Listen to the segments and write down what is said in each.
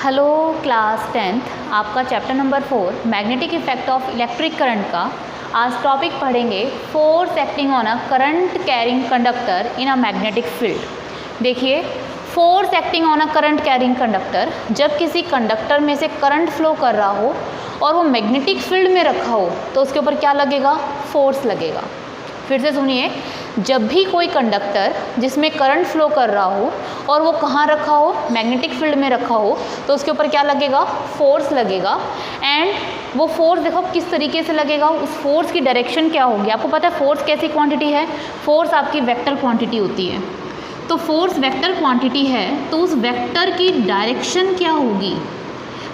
Hello class 10th, आपका chapter number 4 magnetic effect of electric current का आज topic पढ़ेंगे। Force acting on a current carrying conductor in a magnetic field. देखिए, force acting on a current carrying conductor, जब किसी conductor में से current flow कर रहा हो और वो मैग्नेटिक फील्ड में रखा हो तो उसके ऊपर क्या लगेगा? फोर्स लगेगा। फिर से सुनिए, जब भी कोई कंडक्टर जिसमें करंट फ्लो कर रहा हो और वो कहाँ रखा हो? मैग्नेटिक फील्ड में रखा हो तो उसके ऊपर क्या लगेगा? फोर्स लगेगा। एंड वो फोर्स देखो किस तरीके से लगेगा, उस फोर्स की डायरेक्शन क्या होगी। आपको पता है फोर्स कैसी क्वांटिटी है? फोर्स आपकी वेक्टर क्वांटिटी होती है। तो फोर्स वेक्टर क्वांटिटी है तो उस वेक्टर की डायरेक्शन क्या होगी?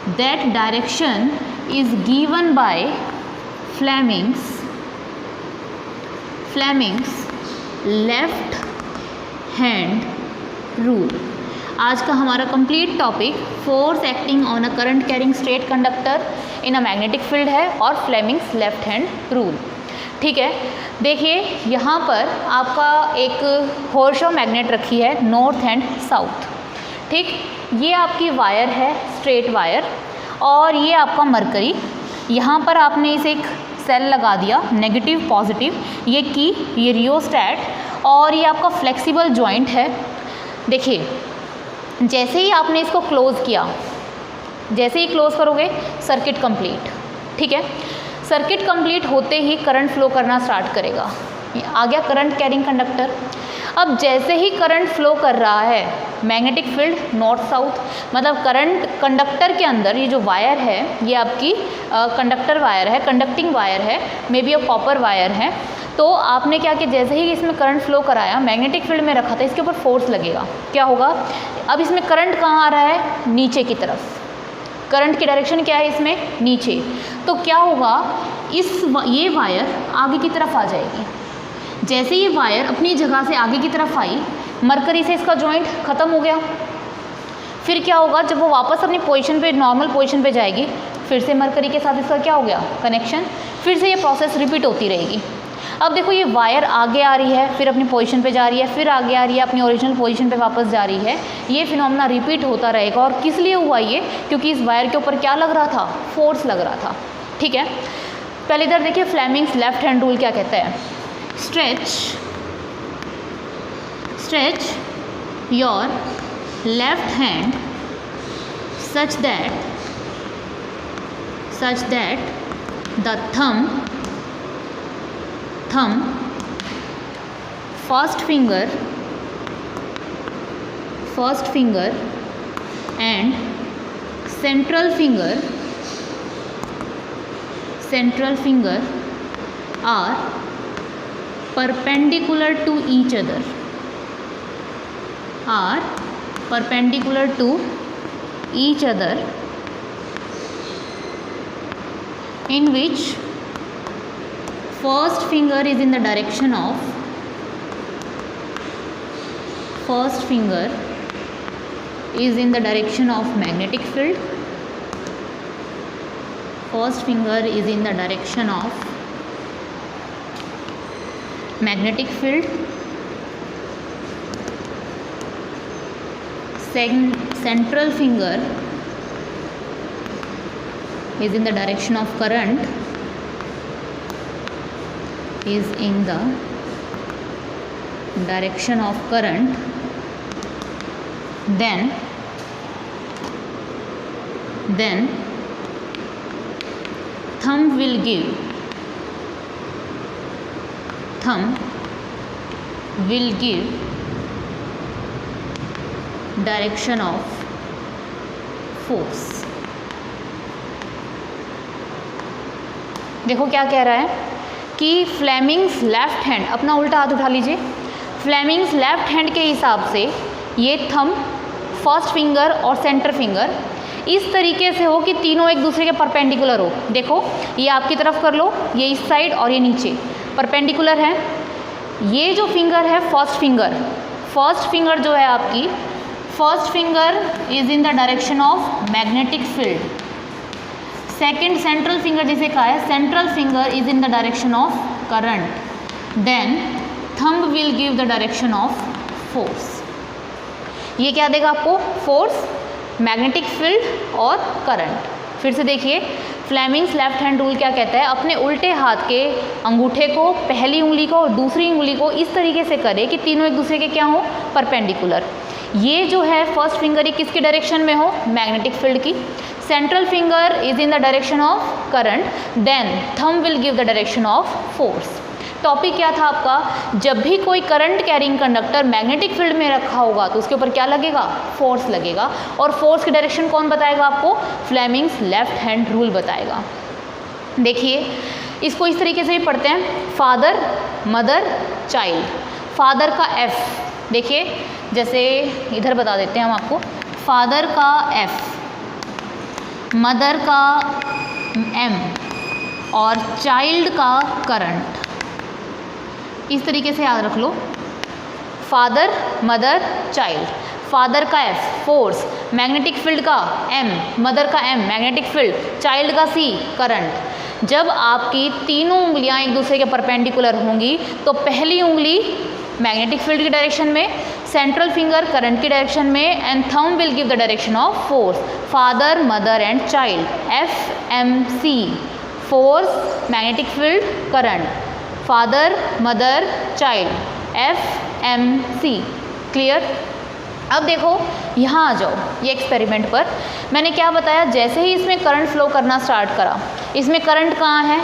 That direction is given by Fleming's left hand rule. आज का हमारा complete topic force acting on a current carrying straight conductor in a magnetic field है और फ्लेमिंग्स लेफ्ट हैंड रूल। ठीक है, देखिए यहाँ पर आपका एक हॉर्सशॉ मैग्नेट रखी है नॉर्थ एंड साउथ। ठीक, ये आपकी वायर है, स्ट्रेट वायर, और ये आपका मरकरी। यहाँ पर आपने इसे एक सेल लगा दिया, नेगेटिव पॉजिटिव, ये की, ये रियोस्टैट, और ये आपका फ्लेक्सिबल जॉइंट है। देखिए, जैसे ही आपने इसको क्लोज किया, जैसे ही क्लोज करोगे सर्किट कंप्लीट। ठीक है, सर्किट कंप्लीट होते ही करंट फ्लो करना स्टार्ट करेगा। ये आ गया करंट कैरिंग कंडक्टर। अब जैसे ही करंट फ्लो कर रहा है, मैग्नेटिक फील्ड नॉर्थ साउथ, मतलब करंट कंडक्टर के अंदर ये जो वायर है ये आपकी कंडक्टर वायर है, कंडक्टिंग वायर है, may be a copper wire है। तो आपने क्या किया, जैसे ही इसमें करंट फ्लो कराया, मैग्नेटिक फील्ड में रखा था, इसके ऊपर फोर्स लगेगा। क्या होगा? अब इसमें करंट कहाँ आ रहा है? नीचे की तरफ। करंट की डायरेक्शन क्या है इसमें? नीचे। तो क्या होगा, ये वायर आगे की तरफ आ जाएगी। जैसे ये वायर अपनी जगह से आगे की तरफ आई, मरकरी से इसका जॉइंट खत्म हो गया। फिर क्या होगा, जब वो वापस अपनी पोजीशन पे, नॉर्मल पोजीशन पे जाएगी, फिर से मरकरी के साथ इसका क्या हो गया? कनेक्शन। फिर से ये प्रोसेस रिपीट होती रहेगी। अब देखो, ये वायर आगे आ रही है, फिर अपनी पोजीशन पे जा रही है, फिर आगे आ रही है, अपनी ओरिजिनल पोजीशन पे वापस जा रही है। ये फिनोमेना रिपीट होता रहेगा। और किस लिए हुआ ये? क्योंकि इस वायर के ऊपर क्या लग रहा था? फोर्स लग रहा था। ठीक है, पहले इधर देखिए, फ्लेमिंग्स लेफ्ट हैंड रूल क्या कहता है? stretch your left hand such that the thumb first finger and central finger are perpendicular to each other, in which first finger is in the direction of magnetic field. First finger is in the direction of magnetic field. Central finger is in the direction of current, then thumb will give direction of force। देखो क्या कह रहा है कि Fleming's left hand, अपना उल्टा हाथ उठा लीजिए। फ्लेमिंग्स लेफ्ट हैंड के हिसाब से ये थंब, फर्स्ट फिंगर और सेंटर फिंगर इस तरीके से हो कि तीनों एक दूसरे के परपेंडिकुलर हो। देखो, ये आपकी तरफ कर लो, ये इस साइड और ये नीचे परपेंडिकुलर है। ये जो फिंगर है फर्स्ट फिंगर जो है आपकी, first finger is in the direction of magnetic field. Second central finger जिसे कहा है, central finger is in the direction of current. Then thumb will give the direction of force. ये क्या देगा आपको? फोर्स। मैग्नेटिक फील्ड और current. फिर से देखिए, फ्लेमिंग्स लेफ्ट हैंड रूल क्या कहता है, अपने उल्टे हाथ के अंगूठे को, पहली उंगली को और दूसरी उंगली को इस तरीके से करे कि तीनों एक दूसरे के क्या हो, परपेंडिकुलर। ये जो है फर्स्ट फिंगर ये किसकी डायरेक्शन में हो, मैग्नेटिक फील्ड की। Central finger is in the direction of current, then thumb will give the direction of force. Topic क्या था आपका, जब भी कोई current carrying conductor magnetic field में रखा होगा तो उसके ऊपर क्या लगेगा, फोर्स लगेगा। और फोर्स की डायरेक्शन कौन बताएगा आपको, फ्लेमिंग्स लेफ्ट हैंड रूल बताएगा। देखिए इसको इस तरीके से भी पढ़ते हैं, फादर मदर चाइल्ड। फादर का F, देखिए जैसे इधर बता देते हैं हम आपको, फादर का F, मदर का M और चाइल्ड का करंट। इस तरीके से याद रख लो, फादर मदर चाइल्ड। फादर का F फोर्स, मैग्नेटिक फील्ड का M, मदर का M मैग्नेटिक फील्ड, चाइल्ड का C करंट। जब आपकी तीनों उंगलियां एक दूसरे के परपेंडिकुलर होंगी तो पहली उंगली मैग्नेटिक फील्ड की डायरेक्शन में, सेंट्रल फिंगर करंट की डायरेक्शन में, and thumb will give the direction of force. Father mother and child, FMC force magnetic field current, father mother child, FMC। Clear. अब देखो यहाँ आ जाओ, ये एक्सपेरिमेंट पर मैंने क्या बताया, जैसे ही इसमें करंट फ्लो करना स्टार्ट करा, इसमें करंट कहाँ है,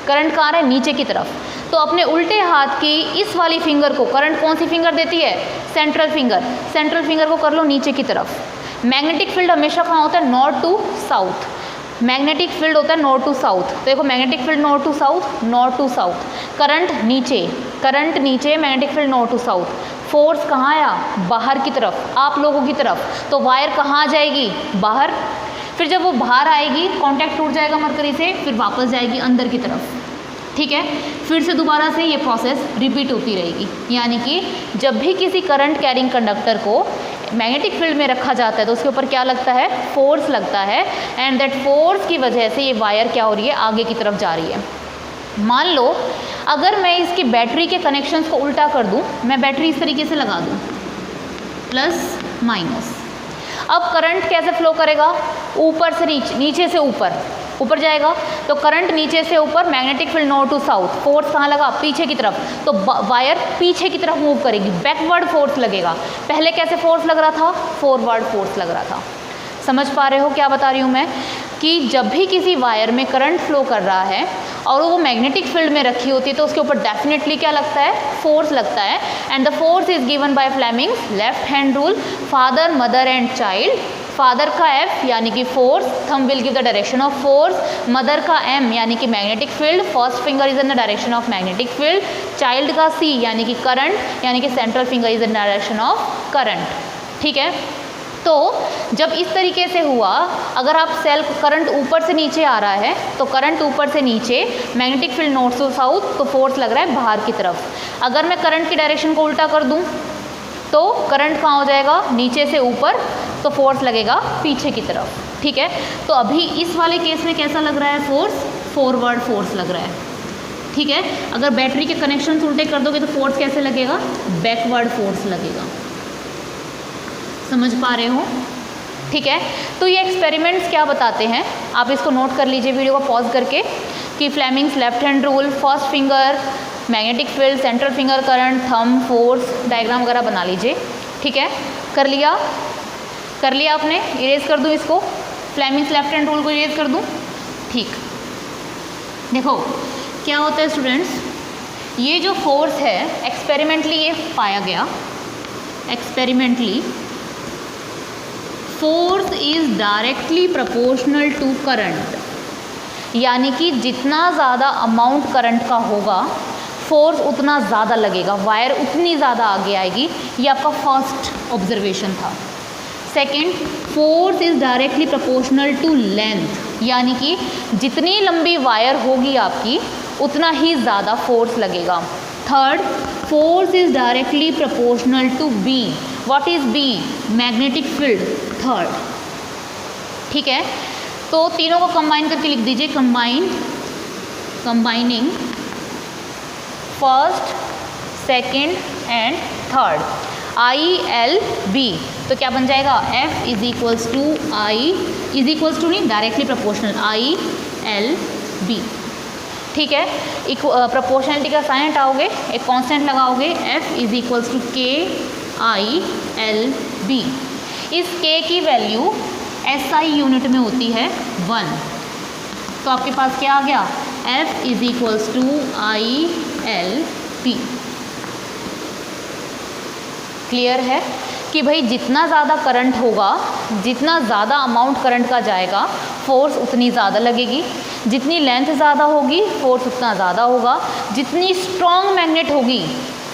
करंट कहाँ है, नीचे की तरफ। तो अपने उल्टे हाथ की इस वाली फिंगर को, करंट कौन सी फिंगर देती है, सेंट्रल फिंगर, सेंट्रल फिंगर को कर लो नीचे की तरफ। मैग्नेटिक फील्ड हमेशा कहाँ होता है, north to south. Magnetic field होता है नॉर्थ टू साउथ, तो देखो magnetic field north to south, north to south. Current नीचे, करंट नीचे, magnetic field north to south. Force कहाँ आया, बाहर की तरफ, आप लोगों की तरफ। तो वायर कहाँ जाएगी, बाहर। फिर जब वो बाहर आएगी, कांटेक्ट टूट जाएगा मरकरी से, फिर वापस जाएगी अंदर की तरफ। ठीक है, फिर से दोबारा से ये प्रोसेस रिपीट होती रहेगी। यानी कि जब भी किसी करंट कैरिंग कंडक्टर को मैग्नेटिक फील्ड में रखा जाता है तो उसके ऊपर क्या लगता है, फोर्स लगता है, एंड दैट फोर्स की वजह से ये वायर क्या हो रही है, आगे की तरफ जा रही है। मान लो अगर मैं इसकी बैटरी के कनेक्शंस को उल्टा कर दूं, मैं बैटरी इस तरीके से लगा दूं, प्लस माइनस। अब करंट कैसे फ्लो करेगा, ऊपर से नीचे, नीचे से ऊपर, ऊपर जाएगा। तो करंट नीचे से ऊपर, magnetic field north to south, force कहाँ लगा, पीछे की तरफ। तो वायर पीछे की तरफ मूव करेगी, बैकवर्ड फोर्स लगेगा। पहले कैसे फोर्स लग रहा था, फॉरवर्ड फोर्स लग रहा था। समझ पा रहे हो क्या बता रही हूँ मैं, कि जब भी किसी वायर में करंट फ्लो कर रहा है और वो मैग्नेटिक फील्ड में रखी होती है तो उसके ऊपर डेफिनेटली क्या लगता है, फोर्स लगता है। And the force is given by Fleming's left hand rule, father mother and child. Father का F यानी कि force, thumb will give the direction of force. Mother का M यानी कि magnetic field, first finger is in the direction of magnetic field. Child का C यानी कि current, यानी कि central finger is in direction of current. ठीक है, तो जब इस तरीके से हुआ, अगर आप सेल करंट ऊपर से नीचे आ रहा है तो करंट ऊपर से नीचे, magnetic field north to south, तो फोर्स लग रहा है बाहर की तरफ। अगर मैं करंट की डायरेक्शन को उल्टा कर दूं तो करंट कहाँ हो जाएगा, नीचे से ऊपर, तो फोर्स लगेगा पीछे की तरफ। ठीक है, तो अभी इस वाले केस में कैसा लग रहा है फोर्स, फॉरवर्ड फोर्स लग रहा है। ठीक है, अगर बैटरी के कनेक्शन उल्टे कर दोगे तो फोर्स कैसे लगेगा, बैकवर्ड फोर्स लगेगा। समझ पा रहे हो। ठीक है, तो ये एक्सपेरिमेंट्स क्या बताते हैं, आप इसको नोट कर लीजिए वीडियो को पॉज करके, कि Fleming's left hand rule, first finger magnetic field, central finger current, thumb force, diagram वगैरह बना लीजिए। ठीक है, कर लिया, कर लिया आपने। इरेज कर दूँ इसको, फ्लेमिंग्स लेफ्ट हैंड रूल को इरेज कर दूँ। ठीक, देखो क्या होता है स्टूडेंट्स, ये जो फोर्स है एक्सपेरिमेंटली ये पाया गया, experimentally force is directly proportional to current. यानी कि जितना ज़्यादा अमाउंट करंट का होगा फोर्स उतना ज़्यादा लगेगा, वायर उतनी ज़्यादा आगे आएगी। ये आपका फर्स्ट ऑब्जर्वेशन था। Second, force is directly proportional to length, यानी कि जितनी लंबी वायर होगी आपकी उतना ही ज़्यादा फोर्स लगेगा। Third, force is directly proportional to B. What is B, magnetic field. Third, ठीक है, तो तीनों को कंबाइन करके लिख दीजिए, combining first second and third, ILB। तो तो क्या बन जाएगा, F is equals to I, is equals to नहीं, डायरेक्टली प्रोपोर्शनल ILB। ठीक है, प्रोपोर्शनलिटी का साइन हटाओगे, एक कांस्टेंट लगाओगे, F is equals to KILB। इस K की वैल्यू SI यूनिट में होती है 1, तो आपके पास क्या आ गया, F is equals to ILB। Clear है कि भाई जितना ज़्यादा करंट होगा, जितना ज़्यादा अमाउंट करंट का जाएगा, फोर्स उतनी ज़्यादा लगेगी, जितनी लेंथ ज़्यादा होगी फोर्स उतना ज़्यादा होगा, जितनी स्ट्रॉन्ग मैग्नेट होगी,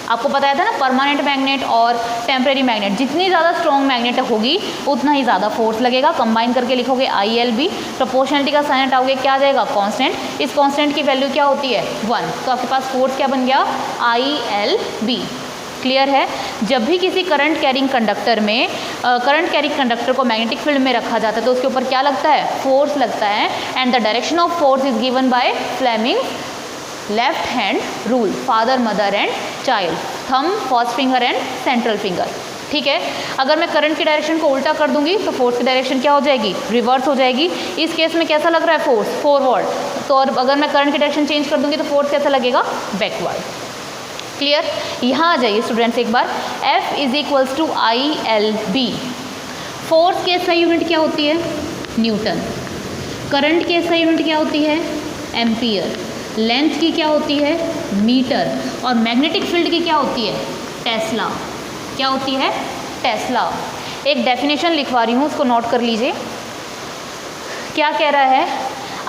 आपको बताया था ना परमानेंट मैग्नेट और टेम्परेरी मैग्नेट, जितनी ज़्यादा स्ट्रॉन्ग मैग्नेट होगी उतना ही ज़्यादा फोर्स लगेगा। कंबाइन करके लिखोगे ILB, प्रोपोर्शनलिटी का साइन हटाओगे, क्या आ जाएगा, कांस्टेंट। इस कांस्टेंट की वैल्यू क्या होती है, 1, तो आपके पास फोर्स क्या बन गया, ILB। क्लियर है, जब भी किसी करंट कैरिंग कंडक्टर में करंट कैरिंग कंडक्टर को मैग्नेटिक फील्ड में रखा जाता है तो उसके ऊपर क्या लगता है, फोर्स लगता है, and the direction of force is given by Fleming left hand rule, father mother and child, thumb first finger and central finger. ठीक है, अगर मैं करंट की डायरेक्शन को उल्टा कर दूंगी तो फोर्स की डायरेक्शन क्या हो जाएगी, रिवर्स हो जाएगी। इस केस में कैसा लग रहा है फोर्स, फॉरवर्ड, तो और अगर मैं करंट की डायरेक्शन चेंज कर दूंगी तो फोर्स कैसा लगेगा, बैकवर्ड। क्लियर, यहाँ आ जाइए स्टूडेंट्स एक बार, F is equals to ILB। Force की SI यूनिट क्या होती है, न्यूटन, करंट की SI यूनिट क्या होती है, एम्पियर, लेंथ की क्या होती है, मीटर, और मैग्नेटिक फील्ड की क्या होती है, टेस्ला। क्या होती है, टेस्ला। एक डेफिनेशन लिखवा रही हूँ, उसको नोट कर लीजिए। क्या कह रहा है,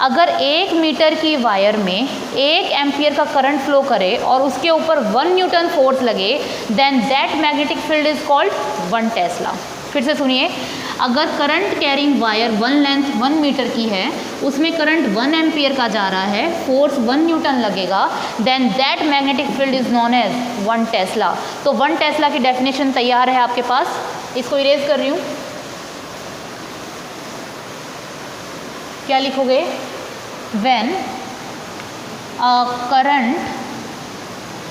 अगर 1 मीटर की वायर में 1 एम्पियर का करंट फ्लो करे और उसके ऊपर 1 न्यूटन फोर्स लगे, then that magnetic field is called 1 tesla. फिर से सुनिए, अगर current carrying wire 1 length 1 metre की है, उसमें करंट 1 एम्पियर का जा रहा है, फोर्स 1 न्यूटन लगेगा, then that magnetic field is known as 1 tesla. तो 1 टेस्ला की डेफिनेशन तैयार है आपके पास, इसको इरेज कर रही हूँ। क्या लिखोगे, when a current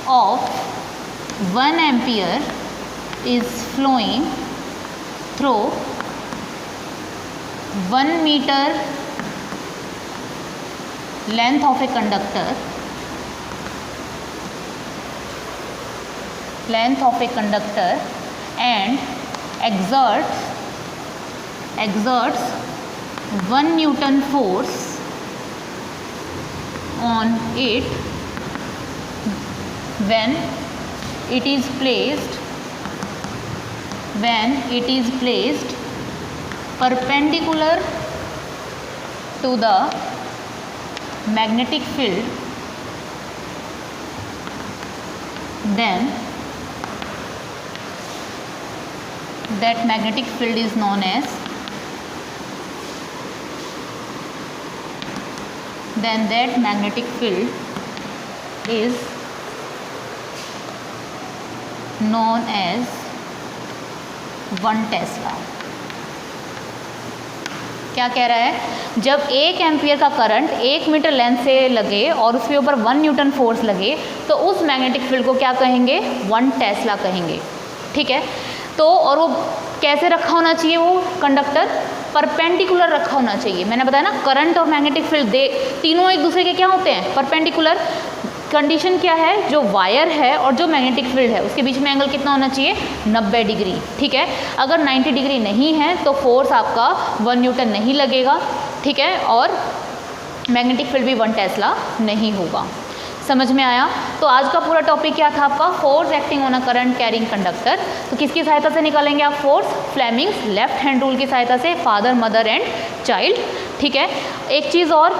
of 1 ampere is flowing through 1 meter length of a conductor, and exerts 1 Newton force on it when it is placed perpendicular to the magnetic field, then that magnetic field is known as one Tesla. क्या कह रहा है, जब 1 ampere का current 1 metre length से लगे और उसके ऊपर 1 न्यूटन फोर्स लगे तो उस मैग्नेटिक फील्ड को क्या कहेंगे, 1 टेस्ला कहेंगे। ठीक है, तो और वो कैसे रखा होना चाहिए, वो कंडक्टर परपेंडिकुलर रखा होना चाहिए। मैंने बताया ना, करंट और मैग्नेटिक फील्ड तीनों एक दूसरे के क्या होते हैं, परपेंडिकुलर। कंडीशन क्या है, जो वायर है और जो मैग्नेटिक फील्ड है उसके बीच में एंगल कितना होना चाहिए, 90 डिग्री। ठीक है, अगर 90 डिग्री नहीं है तो फोर्स आपका 1 न्यूटन नहीं लगेगा। ठीक है, और मैग्नेटिक फील्ड भी 1 टेस्ला नहीं होगा। समझ में आया। तो आज का पूरा टॉपिक क्या था आपका, force acting on a current carrying conductor. तो किसकी सहायता से निकालेंगे आप force, Fleming's left hand rule की सहायता से, फादर मदर एंड चाइल्ड। ठीक है, एक चीज़ और,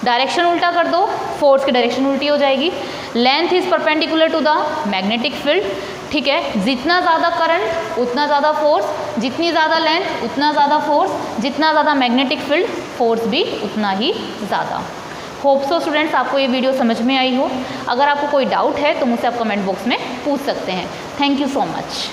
डायरेक्शन उल्टा कर दो, फोर्स की डायरेक्शन उल्टी हो जाएगी। Length is perpendicular to the magnetic field. ठीक है, जितना ज़्यादा करंट उतना ज़्यादा फोर्स, जितनी ज़्यादा लेंथ उतना ज़्यादा फोर्स, जितना ज़्यादा मैग्नेटिक फील्ड फोर्स भी उतना ही ज़्यादा। होप सो स्टूडेंट्स आपको ये वीडियो समझ में आई हो। अगर आपको कोई डाउट है तो मुझसे आप कमेंट बॉक्स में पूछ सकते हैं। Thank you so much.